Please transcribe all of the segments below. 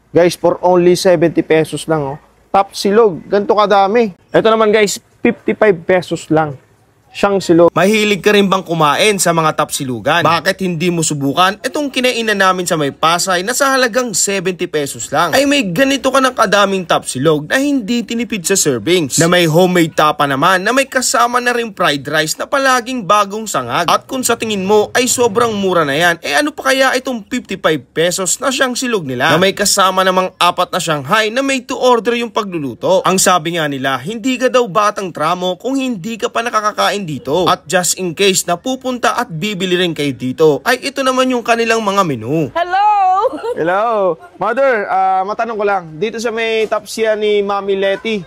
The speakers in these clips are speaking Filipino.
Guys, for only 70 pesos lang, oh. Top silog. Ganito kadami. Ito naman, guys, 55 pesos lang. Siyang silog. Mahilig ka rin bang kumain sa mga tapsilugan? Bakit hindi mo subukan itong kinainan namin sa May Pasay na sa halagang 70 pesos lang? Ay may ganito ka ng kadaming tapsilog na hindi tinipid sa servings. Na may homemade tapa naman na may kasama na rin fried rice na palaging bagong sangag. At kung sa tingin mo ay sobrang mura na yan, eh ano pa kaya itong 55 pesos na siyang silog nila? Na may kasama namang 4 na Shanghai na may to order yung pagluluto. Ang sabi nga nila, hindi ka daw batang tramo kung hindi ka pa nakakakain dito. At just in case na pupunta at bibili rin kayo dito, ay ito naman yung kanilang mga menu. Hello! Hello! Mother, matanong ko lang. Dito sa may tapsiya ni Mami Letty,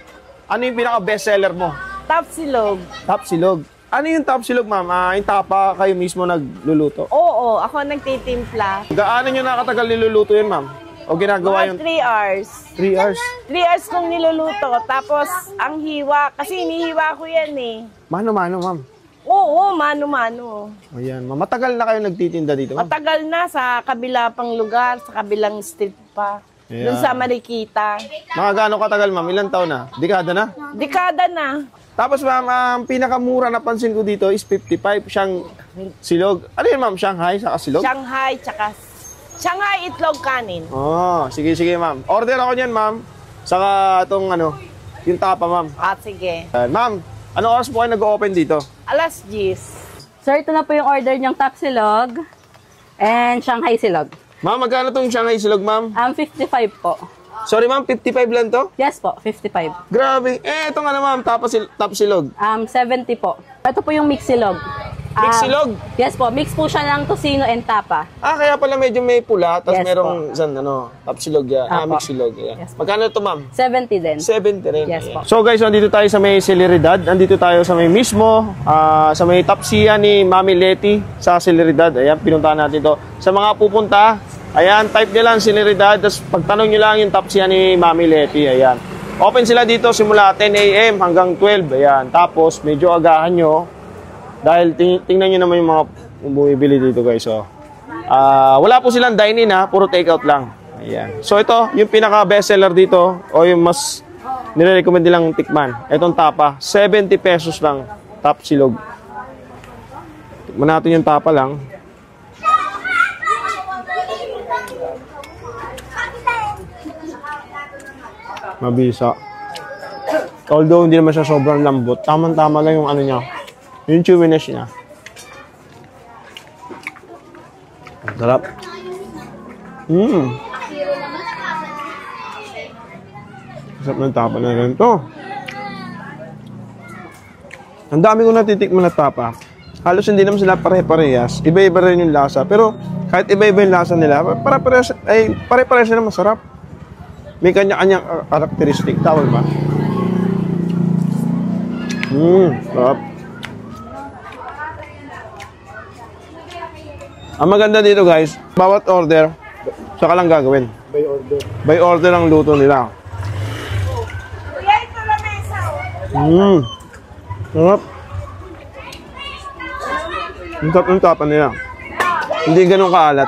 ano yung pinaka-bestseller mo? Top silog. Top silog. Ano yung top silog, ma'am? Yung tapa kayo mismo nagluluto? Oo, ako nagtitimpla. Gaano nyo nakatagal niluluto yun, ma'am? O ginagawa yung... 3 hours. 3 hours? 3 hours kong niluluto. Tapos, ang hiwa, kasi inihiwa ko yan eh. Mano-mano, ma'am. Oo, mano-mano. Ayan, ma'am. Matagal na kayo nagtitinda dito, ma'am? Matagal na sa kabila pang lugar, sa kabilang street pa. Ayan. Doon sa Marikita. Mga gaano katagal, ma'am? Ilang taon na? Dekada na? Dekada na. Tapos, ma'am, ang pinakamura na pansin ko dito is 55. Siyang silog. Ano yun, ma'am? Shanghai saka silog? Shanghai, tsaka Shanghai itlog kanin. Oh, sige, ma'am. Order ako niyan, ma'am. Saka itong ano, yung tapa, ma'am. Sige. Ma'am, ano oras po kayo nag-open dito? Alas 10. Sir, ito na po yung order niyang top silog and Shanghai silog. Ma'am, magkano itong Shanghai silog, ma'am? 55 po. Sorry, ma'am, 55 lang to? Yes po, 55. Grabe. Ito nga na, ma'am, top silog. 70 po. Ito po yung mix silog. Mix silog? Yes po, mix po siya ng tocino and tapa. Kaya pala medyo may pula, tapos Yes, merong top silog yan. Mix silog yan. Yes, magkano ito, ma'am? 70 din. 70 rin. Yes, po. So guys, nandito tayo sa may Celeridad. Nandito tayo sa may mismo, sa may tapsiya ni Mami Letty sa Celeridad. Ayan, pinuntahan natin ito. Sa mga pupunta, ayan, type nyo lang Celeridad, tapos pagtanong nyo lang yung tapsiya ni Mami Letty. Ayan. Open sila dito simula 10 a.m. hanggang 12. Ayan. Tapos, medyo agahan nyo. Dahil tingnan nyo naman yung mga bumibili dito, guys. So, wala po silang dine-in, puro take-out lang. Ayan. So, ito, yung pinaka-bestseller dito, o yung mas nire-recommend nilang tikman. Itong tapa, 70 pesos lang, top silog. Tikman natin yung tapa lang. Mabisa. Although, hindi naman siya sobrang lambot. Tama-tama lang yung ano niya. Yung chewiness niya. Sarap. Sarap ng tapa na rin ito. Ang dami ko natitikman na tapa. Halos hindi naman sila pare-parehas. Iba-iba rin yung lasa. Pero kahit iba-iba yung lasa nila, pare-parehas sila masarap. May kanya-kanyang karakteristik. Tawag ba? Sarap. Ang maganda dito, guys, bawat order, saka lang gagawin. By order. By order ang luto nila. Kuya, ito na mesa. Sarap. Ang sarap ng tapa nila. Hindi ganun kaalat.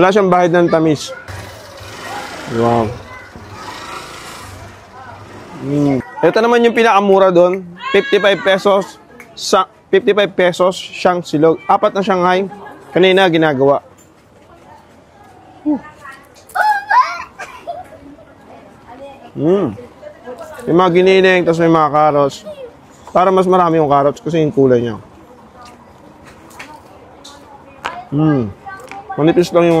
Wala siyang bahid ng tamis. Wow. Ito naman yung pinakamura doon. 55 pesos. 55 pesos siyang silog. 4 na Shanghai. Kanina ginagawa. May mga giniling, tapos may mga carrots. Para mas marami yung carrots kasi yung kulay niya. Manipis lang yung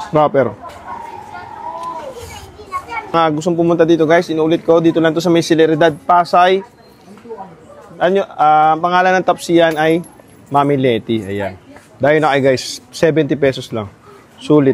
wrapper. Gustong pumunta dito, guys, inuulit ko, dito lang to sa may Celeridad, Pasay. Ang pangalan ng tapsiyan ay Mami Letty. Ayan. Dahil na kayo, guys, 70 pesos lang. Sulit.